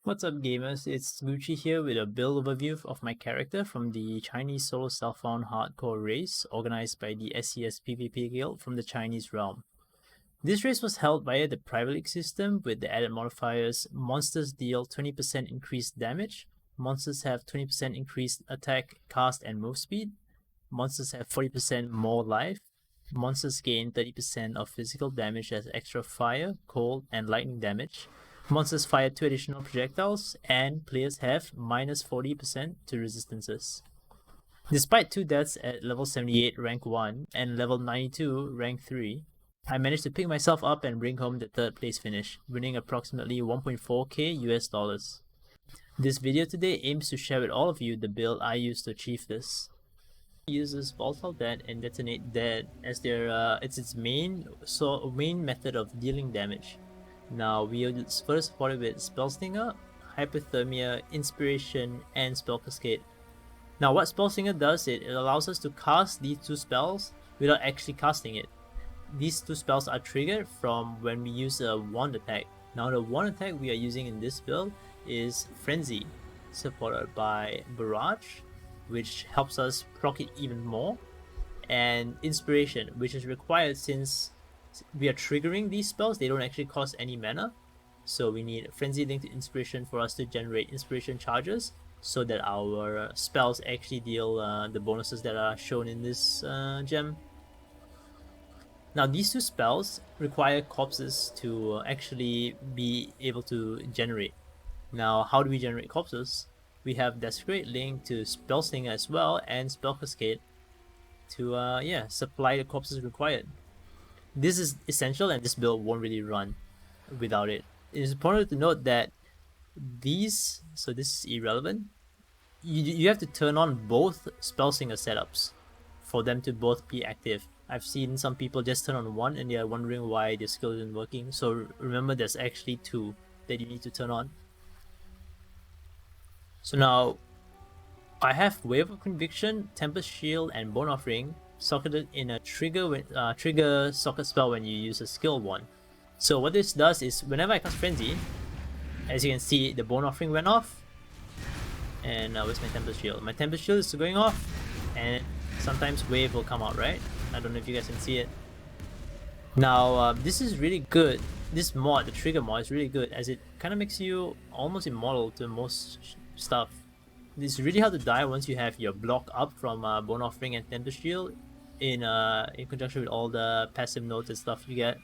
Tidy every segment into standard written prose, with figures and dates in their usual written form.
What's up gamers, it's Gucci here with a build overview of my character from the Chinese solo self-found hardcore race organized by the SES PvP guild from the Chinese realm. This race was held via the private league system with the added modifiers monsters deal 20% increased damage, monsters have 20% increased attack, cast and move speed, monsters have 40% more life, monsters gain 30% of physical damage as extra fire, cold and lightning damage, monsters fire 2 additional projectiles, and players have minus 40% to resistances. Despite 2 deaths at level 78 rank 1 and level 92 rank 3, I managed to pick myself up and bring home the 3rd place finish, winning approximately 1.4k US dollars. This video today aims to share with all of you the build I used to achieve this. It uses Volatile Dead and Detonate Dead as its main method of dealing damage. Now we are further supported with Spellslinger, Hypothermia, Inspiration, and Spell Cascade. Now what Spellslinger does, it allows us to cast these 2 spells without actually casting it. These 2 spells are triggered from when we use a wand attack. Now the wand attack we are using in this build is Frenzy, supported by Barrage, which helps us proc it even more, and Inspiration, which is required since we are triggering these spells. They don't actually cost any mana, so we need Frenzy linked to Inspiration for us to generate Inspiration charges so that our spells actually deal the bonuses that are shown in this gem. Now these 2 spells require corpses to actually be able to generate. Now how do we generate corpses? We have Desecrate linked to Spellslinger as well and Spell Cascade to supply the corpses required. This is essential and this build won't really run without it. It is important to note that this is irrelevant. You have to turn on both Spellslinger setups for them to both be active. I've seen some people just turn on one and they are wondering why their skill isn't working. So remember, there's actually 2 that you need to turn on. So now, I have Wave of Conviction, Tempest Shield, and Bone Offering socketed in a trigger socket spell when you use a skill one. So what this does is, whenever I cast Frenzy, as you can see, the Bone Offering went off, and where's my Tempest Shield? My Tempest Shield is going off, and sometimes Wave will come out, right? I don't know if you guys can see it. Now, this is really good. This mod, the trigger mod, is really good as it kind of makes you almost immortal to most stuff. It's really hard to die once you have your block up from Bone Offering and Tempest Shield in conjunction with all the passive notes and stuff you get.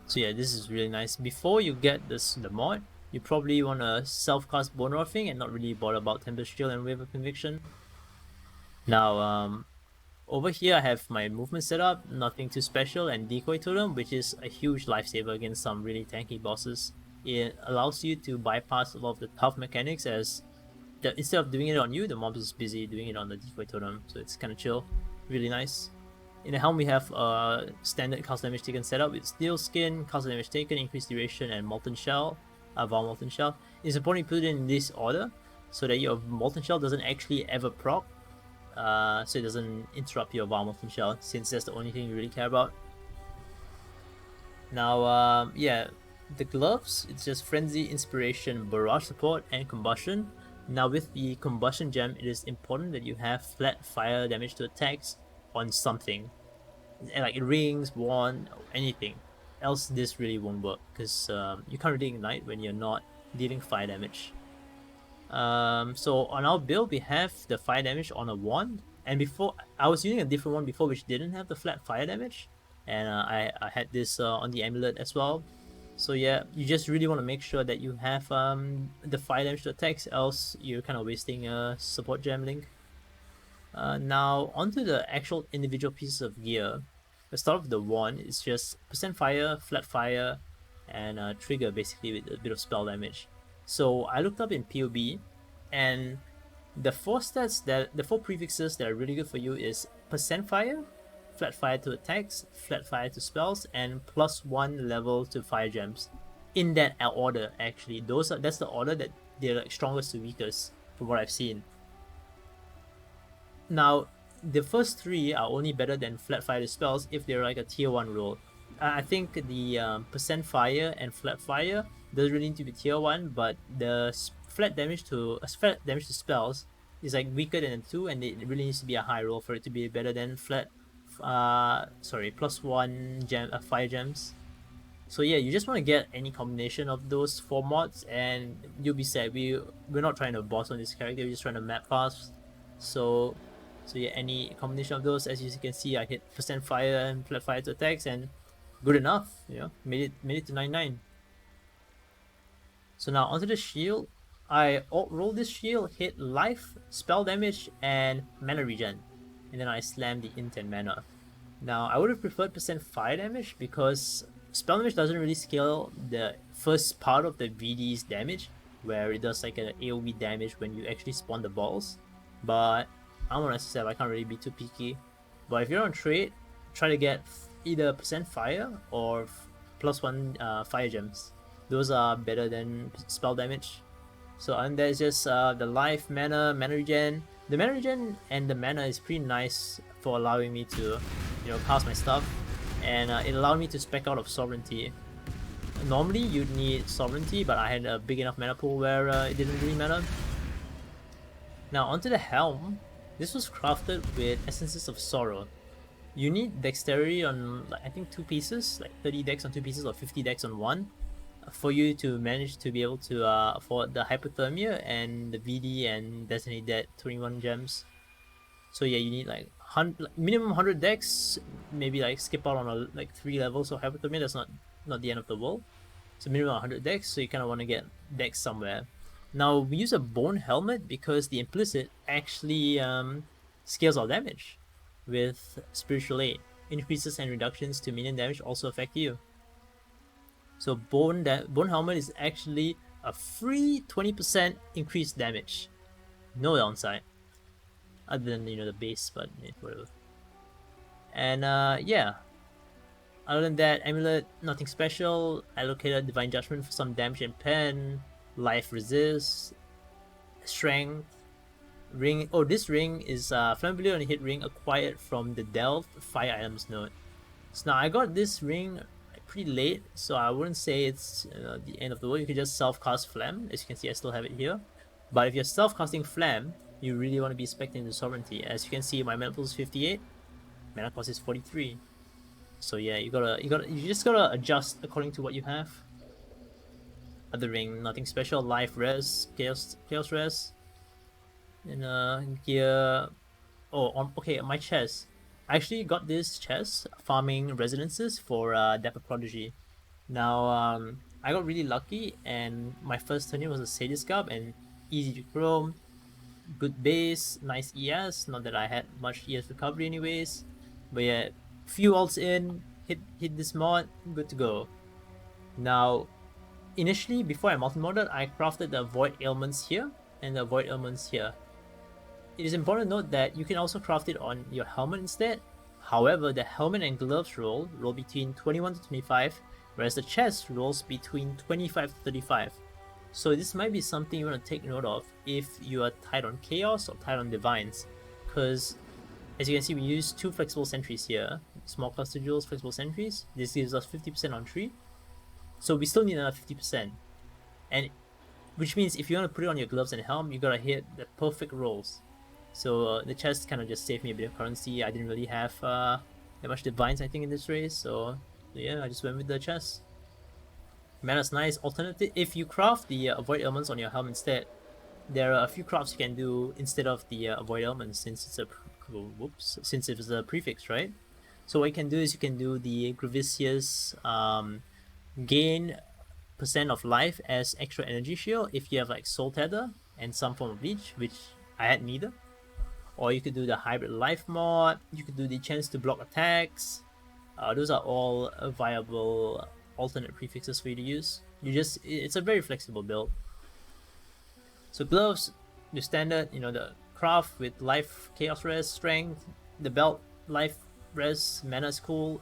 So yeah, this is really nice. Before you get the mod, you probably want to self-cast Bone Offering and not really bother about Tempest Shield and Wave of Conviction. Now, over here I have my movement set up, nothing too special, and Decoy Totem, which is a huge lifesaver against some really tanky bosses. It allows you to bypass a lot of the tough mechanics as instead of doing it on you, the mob is busy doing it on the Decoy Totem, so it's kind of chill, really nice. In the helm we have standard cast damage taken setup with Steel Skin, cast damage taken, increased duration, and Molten Shell, Vow Molten Shell. It's important you put it in this order so that your Molten Shell doesn't actually ever proc, so it doesn't interrupt your Vow Molten Shell, since that's the only thing you really care about. Now, yeah, the gloves, it's just Frenzy, Inspiration, Barrage support, and Combustion. Now with the Combustion gem, it is important that you have flat fire damage to attacks on something, like rings, wand, anything. Else this really won't work, because you can't really ignite when you're not dealing fire damage. So on our build we have the fire damage on a wand, and before I was using a different one before which didn't have the flat fire damage, and I had this on the amulet as well. So yeah, you just really want to make sure that you have the fire damage to attacks, else you're kind of wasting a support gem link. Now onto the actual individual pieces of gear. Let's start with the wand. It's just percent fire, flat fire, and trigger basically with a bit of spell damage. So I looked up in POB, and the 4 prefixes that are really good for you is percent fire, flat fire to attacks, flat fire to spells, and +1 level to fire gems. In that order, actually, that's the order that they're like strongest to weakest from what I've seen. Now, the first 3 are only better than flat fire to spells if they're like a tier 1 role. I think the percent fire and flat fire doesn't really need to be tier 1, but the flat damage to spells is like weaker than a 2, and it really needs to be a high roll for it to be better than +1 gem fire gems. So yeah, you just want to get any combination of those 4 mods and you'll be set. We're not trying to boss on this character, we're just trying to map fast. So yeah, any combination of those, as you can see, I hit percent fire and flat fire to attacks, and good enough, you know, made it to 99. So now onto the shield. I roll this shield, hit life, spell damage, and mana regen, and then I slam the int and mana. Now I would have preferred percent fire damage because spell damage doesn't really scale the first part of the VD's damage, where it does like an AoE damage when you actually spawn the balls. But I'm on SSF, I can't really be too picky. But if you're on trade, try to get either percent fire or +1 fire gems. Those are better than spell damage. So and there's just the life, mana regen. The mana regen and the mana is pretty nice for allowing me to, you know, cast my stuff, and it allowed me to spec out of sovereignty. Normally you'd need sovereignty, but I had a big enough mana pool where it didn't really matter. Now onto the helm. This was crafted with Essences of Sorrow. You need dexterity on, like, I think 2 pieces, like 30 dex on 2 pieces or 50 dex on 1, for you to manage to be able to afford the hypothermia and the VD and Detonate that 21 gems. So yeah, you need like minimum 100 dex, maybe like skip out on like 3 levels of hypothermia. That's not the end of the world. So minimum 100 dex, so you kind of want to get dex somewhere. Now we use a bone helmet because the implicit actually scales our damage with spiritual aid. Increases and reductions to minion damage also affect you. So bone helmet is actually a free 20% increased damage. No downside, other than, you know, the base, but whatever. And yeah, other than that, amulet, nothing special. Allocated divine judgment for some damage and pen. Life resist, strength, ring. Oh, this ring is flammability on a hit ring acquired from the Delve fire items node. So now I got this ring pretty late, so I wouldn't say it's the end of the world. You can just self-cast Flam. As you can see, I still have it here. But if you're self-casting Flam, you really want to be expecting the sovereignty. As you can see, my mana pool is 58, mana cost is 43. So yeah, you just gotta adjust according to what you have. Other ring, nothing special. Life res, chaos res, and gear. Oh, okay, my chest. I actually got this chest farming resonances for Dapper Prodigy. Now I got really lucky, and my first turn was a Sadist Garb and easy to chrome, good base, nice ES. Not that I had much ES recovery anyways, but yeah, few ults in, hit this mod, good to go. Now, initially, before I multi-modded, I crafted the Void Ailments here and the Void Ailments here. It is important to note that you can also craft it on your helmet instead. However, the helmet and gloves roll between 21 to 25, whereas the chest rolls between 25 to 35. So this might be something you want to take note of if you are tied on Chaos or tied on Divines, because as you can see, we use 2 flexible sentries here, small cluster jewels, flexible sentries. This gives us 50% on 3. So we still need another 50%, and which means if you want to put it on your gloves and helm, you gotta hit the perfect rolls. So the chest kind of just saved me a bit of currency. I didn't really have that much divines, I think, in this race, so yeah, I just went with the chest. Mana's nice. Alternative, if you craft the avoid elements on your helm instead, there are a few crafts you can do instead of the avoid elements, since it's a prefix, right? So what you can do is you can do the Gravicious gain % of life as extra energy shield if you have like Soul Tether and some form of Leech, which I had neither. Or you could do the Hybrid Life mod, you could do the chance to block attacks. Those are all viable alternate prefixes for you to use. It's a very flexible build. So gloves, the standard, the craft with life, chaos res, strength, the belt, life res, mana is cool,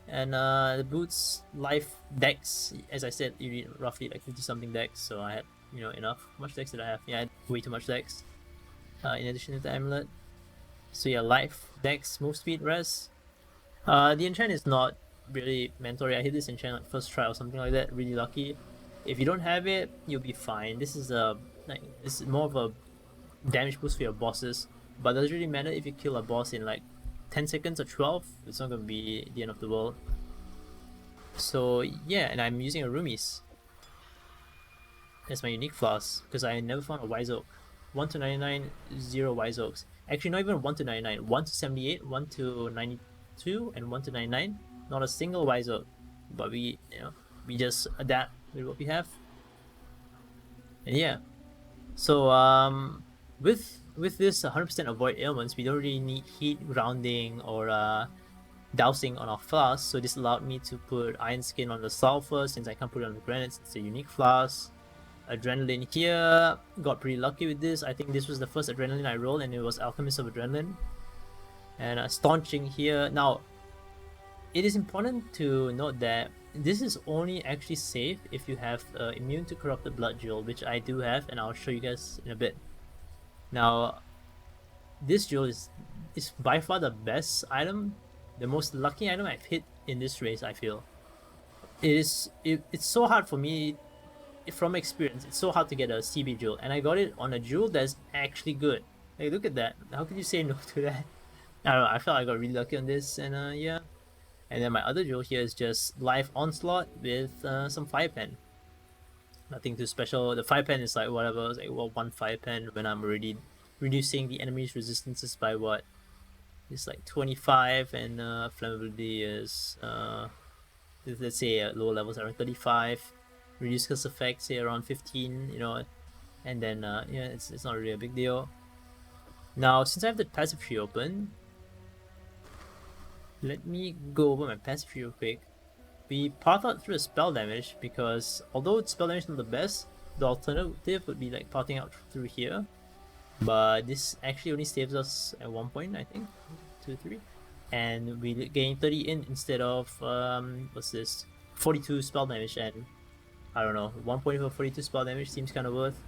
and the boots, life, dex. As I said, you need roughly like 50 something dex, so I had enough. How much dex did I have? Yeah, I had way too much dex. In addition to the amulet. So yeah, life, dex, move speed, res. The enchant is not really mandatory. I hit this enchant like first try or something like that. Really lucky. If you don't have it, you'll be fine. This is it's more of a damage boost for your bosses, but it doesn't really matter if you kill a boss in like 10 seconds or 12. It's not gonna be the end of the world. So yeah, and I'm using a Rumis as my unique flask because I never found a Wise Oak. 1 to 99, 0 Wise Oaks. Actually, not even 1 to 99. 1 to 78, 1 to 92, and 1 to 99. Not a single Wise Oak. But we just adapt with what we have. And yeah. So with this 100% avoid ailments, we don't really need heat grounding or dousing on our flask. So this allowed me to put Iron Skin on the sulfur since I can't put it on the granite. It's a unique flask. Adrenaline here, got pretty lucky with this. I think this was the first adrenaline I rolled, and it was Alchemist of Adrenaline. And Staunching here. Now, it is important to note that this is only actually safe if you have Immune to Corrupted Blood Jewel, which I do have, and I'll show you guys in a bit. Now, this jewel is by far the best item, the most lucky item I've hit in this race, I feel. It's so hard for me. From experience, it's so hard to get a CB jewel, and I got it on a jewel that's actually good. Like, look at that. How could you say no to that? I don't know, I felt I got really lucky on this, and yeah. And then my other jewel here is just Life Onslaught with some Fire Pen. Nothing too special. The Fire Pen is like whatever, it's like, well, 1 Fire Pen when I'm already reducing the enemy's resistances by what? It's like 25, and flammability is let's say lower levels around 35. Reduce curse effect, say around 15, and then yeah, it's not really a big deal. Now, since I have the passive tree open, let me go over my passive tree real quick. We path out through a spell damage because although spell damage is not the best, the alternative would be like pathing out through here. But this actually only saves us at 1 point, I think, 2, 3, and we gain 30 in instead of what's this, 42 spell damage, and I don't know, 1 point for 42 spell damage seems kind of worth.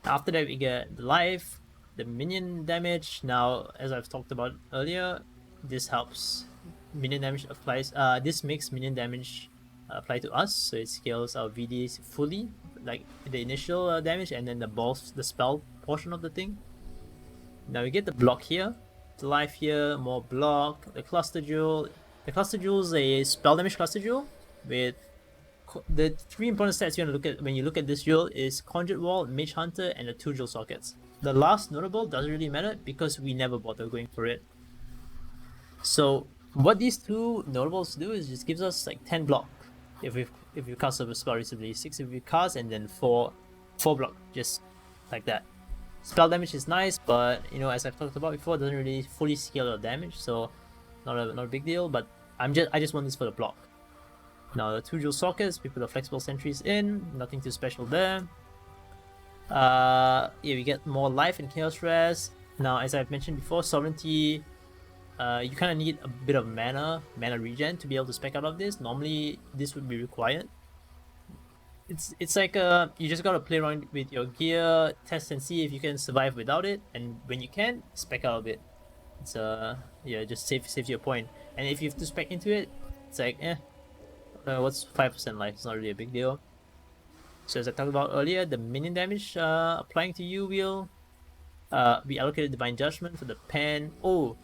After that, we get the life, the minion damage. Now, as I've talked about earlier, this helps minion damage applies. This makes minion damage apply to us, so it scales our VDs fully, like the initial damage, and then the spell portion of the thing. Now we get the block here, the life here, more block, the cluster jewel. The cluster jewel is a spell damage cluster jewel with the 3 important stats you want to look at when you look at this jewel is Conjured Wall, Mage Hunter, and the 2 jewel sockets. The last notable doesn't really matter because we never bother going for it. So what these 2 notables do is just gives us like 10 block if we cast a spell recently, 6 if we cast, and then 4 block, just like that. Spell damage is nice, but as I've talked about before, it doesn't really fully scale your damage, so not a big deal. But I just want this for the block. Now the 2 jewel sockets, we put the flexible sentries in, nothing too special there. Yeah, we get more life and chaos rest. Now, as I've mentioned before, sovereignty, you kind of need a bit of mana regen to be able to spec out of this. Normally, this would be required. It's like you just gotta play around with your gear, test and see if you can survive without it, and when you can, spec out of it. It's yeah, just saves you a point. And if you have to spec into it, it's like what's 5% life? It's not really a big deal. So as I talked about earlier, the minion damage applying to you will we allocated Divine Judgment for the pen. Oh,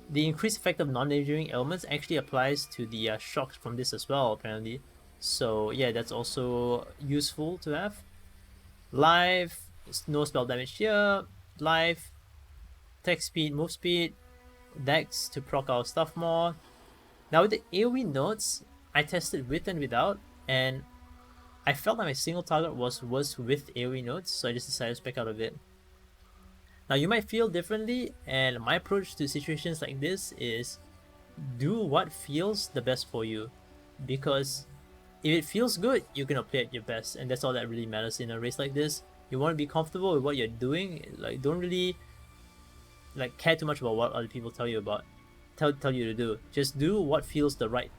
the increased effect of non-damaging elements actually applies to the shocks from this as well, apparently. So yeah, that's also useful to have. Life, no spell damage here. Life, attack speed, move speed, dex to proc our stuff more. Now with the AoE nodes, I tested with and without, and I felt like my single target was worse with AoE nodes, so I just decided to spec out of it. Now you might feel differently, and my approach to situations like this is do what feels the best for you, because if it feels good, you're gonna play at your best, and that's all that really matters in a race like this. You want to be comfortable with what you're doing. Like, don't really care too much about what other people tell you about, tell you to do. Just do what feels right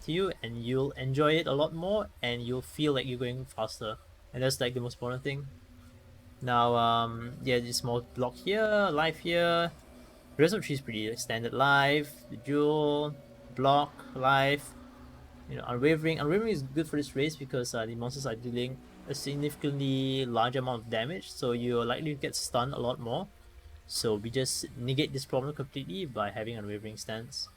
to you, and you'll enjoy it a lot more, and you'll feel like you're going faster, and that's like the most important thing. Now, yeah, this small block here, life here. The rest of the tree is pretty standard life, the jewel, block, life, unwavering. Unwavering is good for this race because the monsters are dealing a significantly larger amount of damage, so you're likely to get stunned a lot more. So we just negate this problem completely by having Unwavering stance.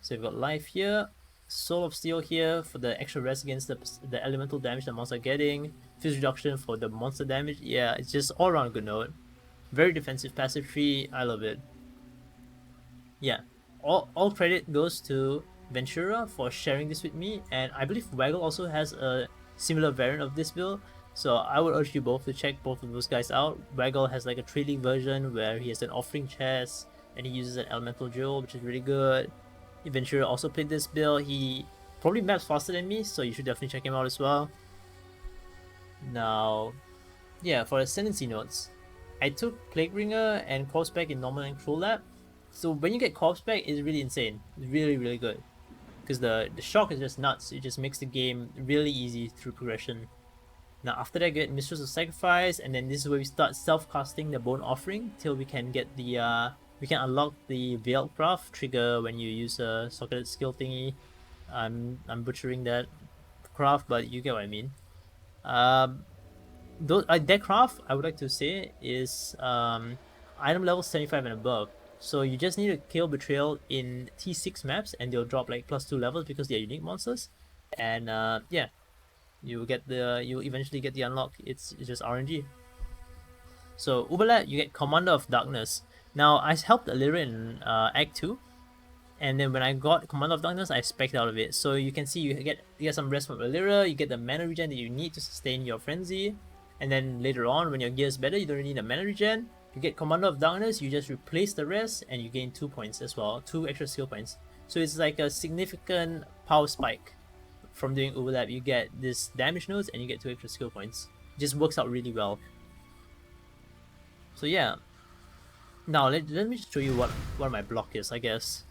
So we've got life here, Soul of Steel here for the extra rest against the elemental damage the monsters are getting, fizz reduction for the monster damage. Yeah, it's just all around a good note. Very defensive passive tree, I love it. Yeah, all credit goes to Ventura for sharing this with me, and I believe Waggle also has a similar variant of this build, so I would urge you both to check both of those guys out. Waggle has like a trading version where he has an offering chest and he uses an elemental jewel, which is really good. Ventura also played this build. He probably maps faster than me, so you should definitely check him out as well. Now, yeah, for ascendancy notes, I took Plague Ringer and Corpse Pack in normal and Cruel Lab. So when you get Corpse Pack, it's really insane. It's really, really good. Because the shock is just nuts. It just makes the game really easy through progression. Now after that, get Mistress of Sacrifice, and then this is where we start self-casting the Bone Offering till we can get the we can unlock the Veiled Craft trigger when you use a socketed skill thingy. I'm butchering that craft, but you get what I mean. That craft, I would like to say, is item level 75 and above. So you just need to kill Betrayal in T6 maps and they'll drop like +2 levels because they're unique monsters. And yeah, you eventually get the unlock. It's just RNG. So Uberlap, you get Commander of Darkness. Now I helped Allura in Act 2. And then when I got Commander of Darkness, I spec'd out of it. So you can see you get some rest from Allura, you get the mana regen that you need to sustain your frenzy. And then later on, when your gear is better, you don't really need a mana regen. You get Commander of Darkness, you just replace the rest, and you gain 2 points as well, 2 extra skill points. So it's like a significant power spike from doing Overlap. You get this damage nodes, and you get 2 extra skill points. It just works out really well. So yeah. Now let me show you what my block is, I guess.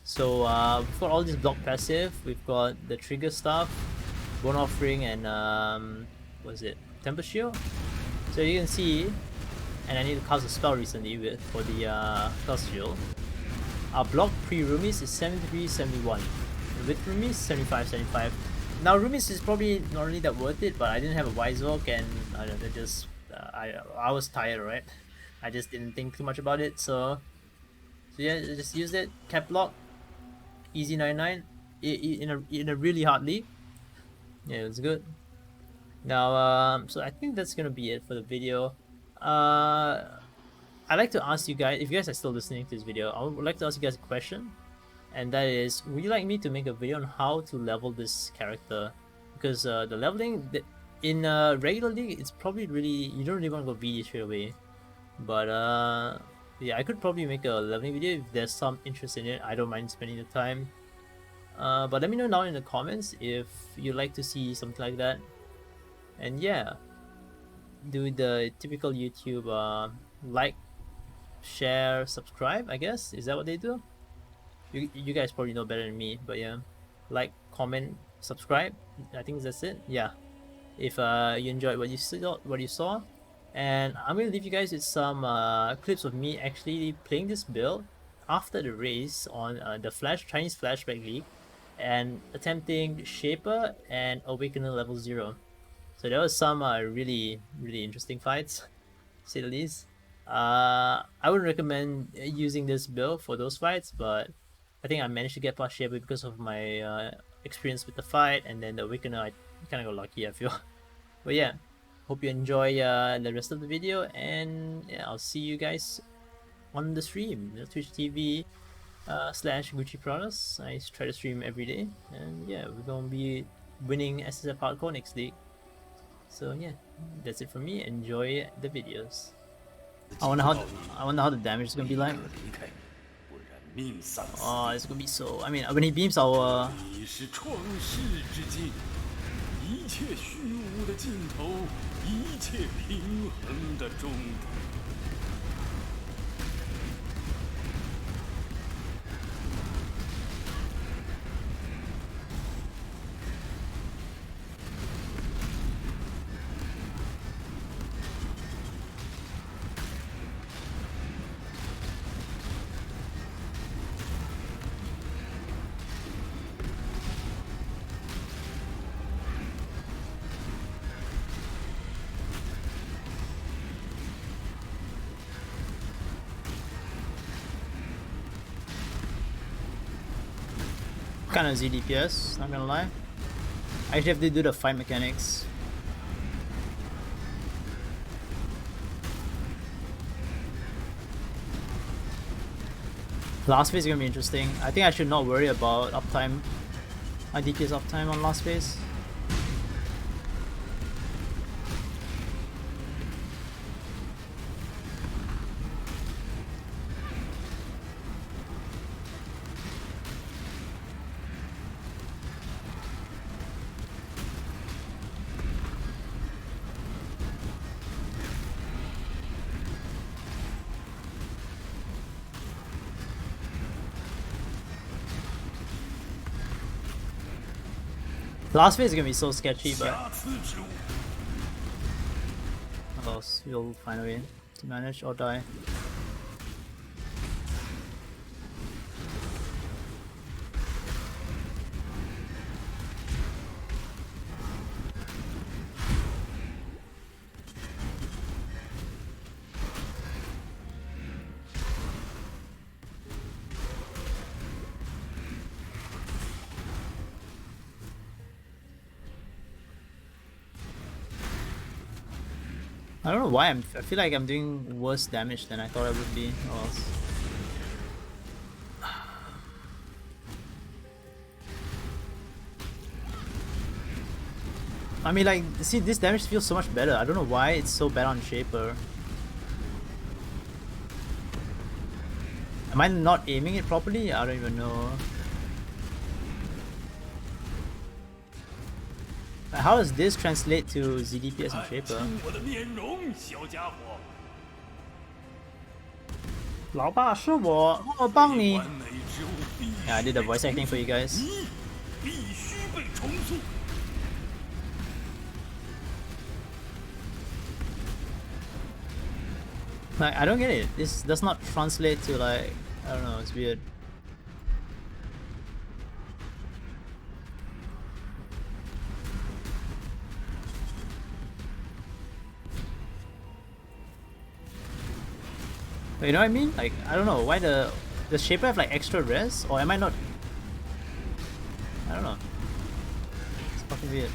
So we've got all this block passive. We've got the trigger stuff, Bone Offering, and what is it? Temper Shield. So you can see. And I need to cast a spell recently for the spell shield. Our block pre-Roomies is 73-71. With Roomies, 75-75. Now Roomies is probably not really that worth it, but I didn't have a Wise Oak and I don't know, just I was tired, right? I just didn't think too much about it, so yeah, just use it. Cap block, easy 99 in a really hard league. Yeah, it's good. Now so I think that's gonna be it for the video. I'd like to ask you guys, if you guys are still listening to this video, I would like to ask you guys a question, and that is, would you like me to make a video on how to level this character? Because the leveling in regular league, it's probably really, you don't really want to go VD straight away, but yeah, I could probably make a leveling video if there's some interest in it. I don't mind spending the time, but let me know down in the comments if you'd like to see something like that. And yeah, do the typical YouTube like, share, subscribe, I guess. Is that what they do? You guys probably know better than me, but yeah, like, comment, subscribe. I think that's it. Yeah, if you enjoyed what you saw, and I'm gonna leave you guys with some clips of me actually playing this build after the race on the Chinese Flashback League and attempting Shaper and Awakener level 0. So there was some really interesting fights, to say the least. I wouldn't recommend using this build for those fights, but I think I managed to get past Shaper because of my experience with the fight, and then the Awakener, I kind of got lucky, I feel. But yeah, hope you enjoy the rest of the video, and yeah, I'll see you guys on the stream, Twitch TV / GucciPradas. I try to stream every day, and yeah, we're gonna be winning SSF Hardcore next league. So yeah, that's it from me. Enjoy the videos. I wonder how the damage is gonna be like. Oh, it's gonna be so. I mean, when he beams our. kind of ZDPS, not gonna lie. I actually have to do the fight mechanics. Last phase is gonna be interesting. I think I should not worry about uptime. My DPS uptime on last phase. Last phase is gonna be so sketchy, but else you'll find a way to manage or die. I don't know why I feel like I'm doing worse damage than I thought I would be, or else. I mean, like, see, this damage feels so much better. I don't know why it's so bad on Shaper. Am I not aiming it properly? I don't even know. How does this translate to ZDPS and Shaper? 老爸是我，我帮你。Yeah, I did the voice acting for you guys. Like, I don't get it. This does not translate to, like, I don't know, it's weird. You know what I mean? Like, I don't know why does Shaper have like extra res, or am I not? I don't know. It's fucking weird.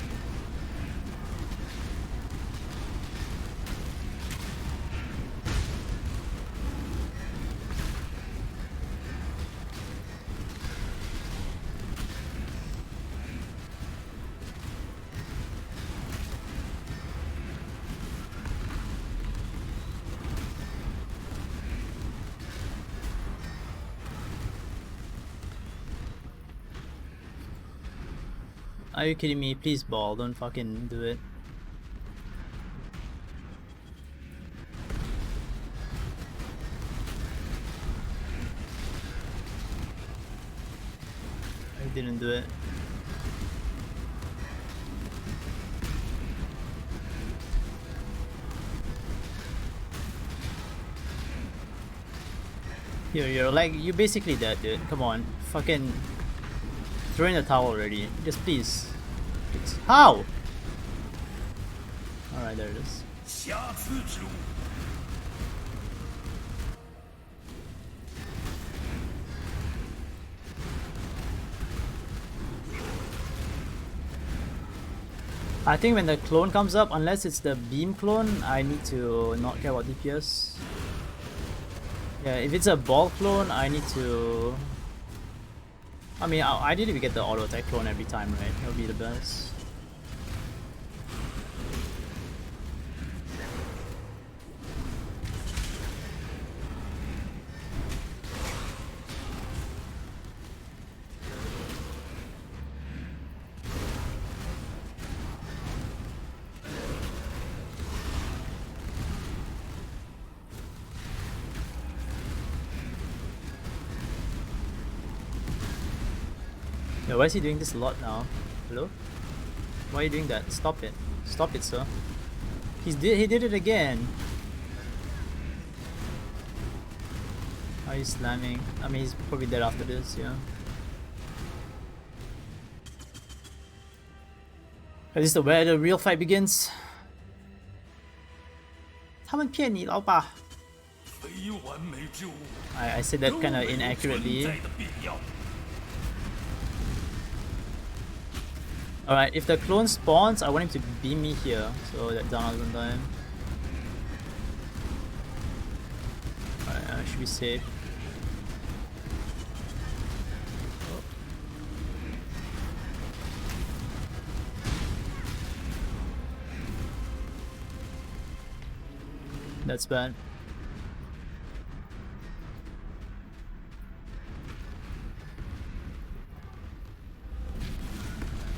Are you kidding me? Please ball, don't fucking do it. I didn't do it. You're like, you basically dead, dude. Come on, fucking throw in the towel already. Just please. How? Alright, there it is. I think when the clone comes up, unless it's the beam clone, I need to not care about DPS. Yeah, if it's a ball clone, I need to... I mean, ideally we get the auto attack clone every time, right? That would be the best. Yeah, why is he doing this a lot now? Hello? Why are you doing that? Stop it. Stop it, sir. He did it again. Why are you slamming? I mean, he's probably dead after this, yeah. Is this where the real fight begins? 他们骗你，老爸。I said that kind of inaccurately. Alright, if the clone spawns, I want him to beam me here, so that down doesn't die. Alright, I should be safe. Oh. That's bad.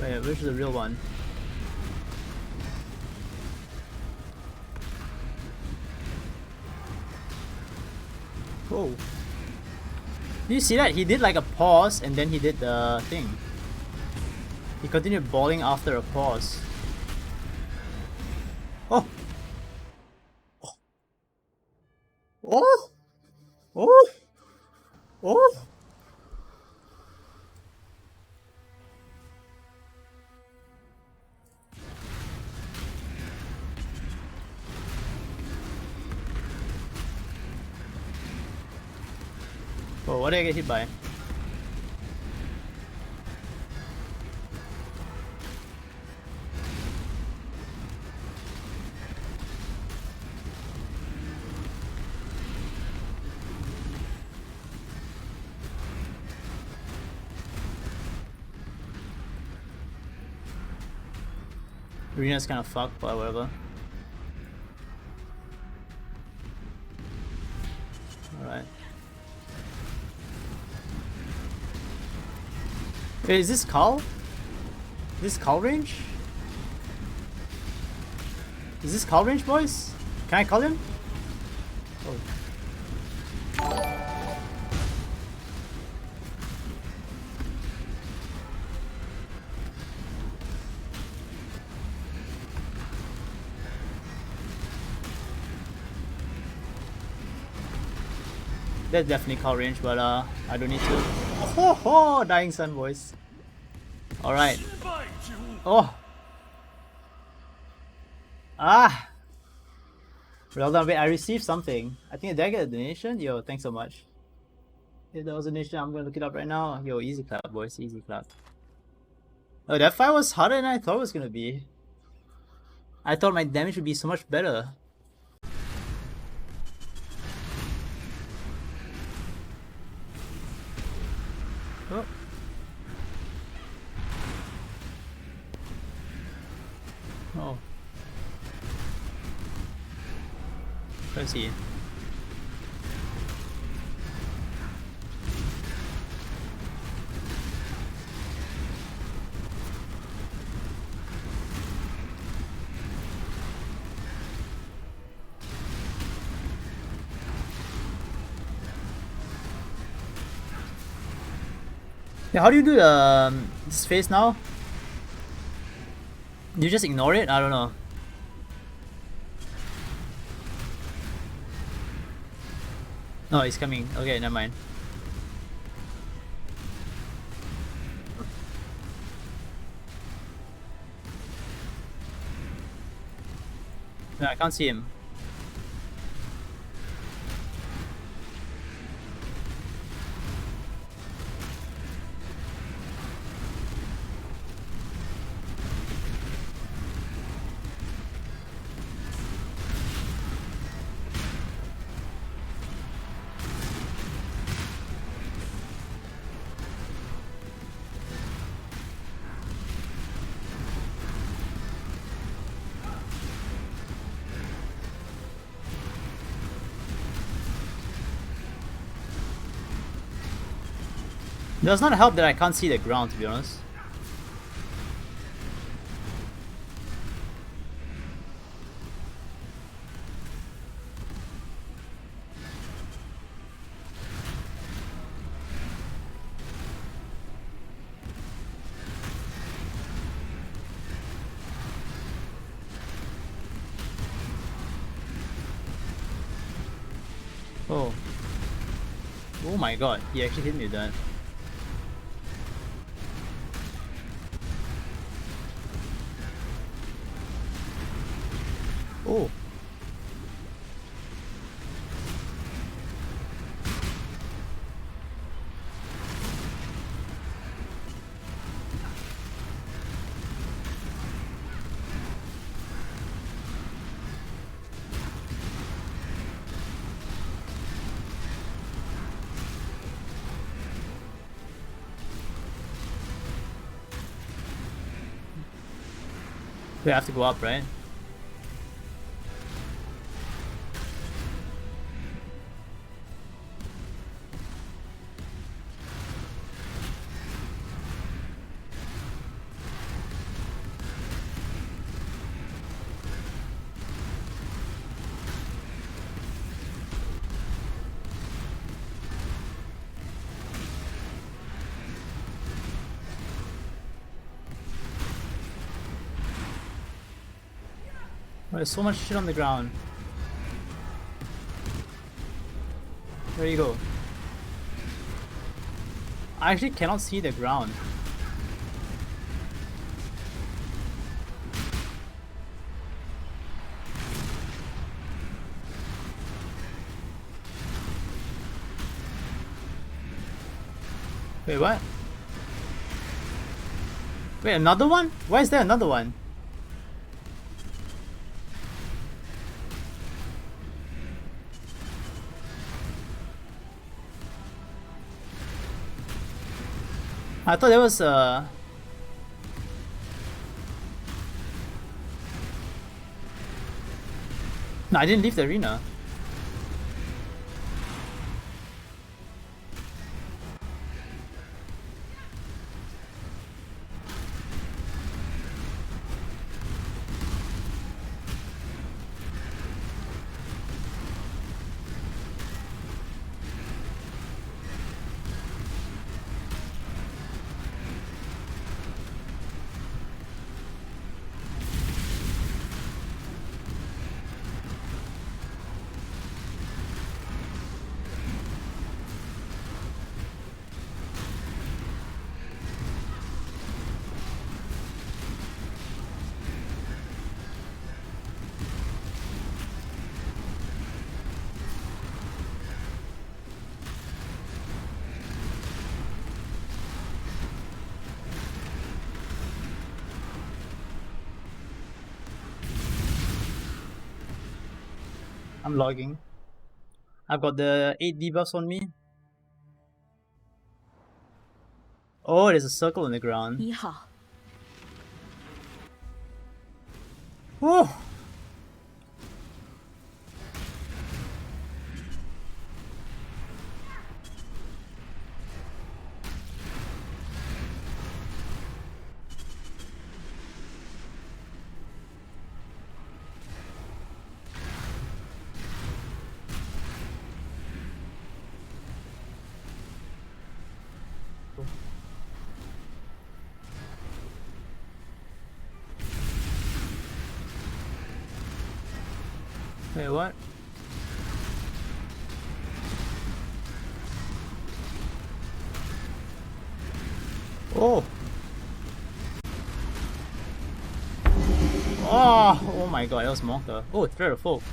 Wait, where's the real one? Whoa. Did you see that? He did like a pause and then he did the thing. He continued balling after a pause. Oh! Oh! Oh! Oh! Oh, what did I get hit by? Arena's kind of fucked, but whatever. Alright. Wait, is this Carl? Is this Carl range? Is this Carl range, boys? Can I call him? Oh. That's definitely call range, but I don't need to. Oh, oh, dying sun, boys. All right. Oh. Ah. Well done. Wait, I received something. I think did I get a donation? Yo, thanks so much. If that was a donation, I'm gonna look it up right now. Yo, easy clap, boys. Easy clap. Oh, that fight was harder than I thought it was gonna be. I thought my damage would be so much better. Oh. Oh. Let's see. Yeah, how do you do the this face now? You just ignore it? I don't know. No, he's coming. Okay, never mind. No, I can't see him. Does not help that I can't see the ground, to be honest. Oh. Oh my god, he actually hit me with that. Oh. We have to go up, right? Oh, there's so much shit on the ground. Where do you go? I actually cannot see the ground. Wait, what? Wait, another one? Why is there another one? I thought there was a... No, I didn't leave the arena. I'm logging. I've got the 8 debuffs on me. Oh, there's a circle on the ground. 你好， Whoa! Wait, what? Oh! Oh my god, that was Monka. Oh, Thread of Folk.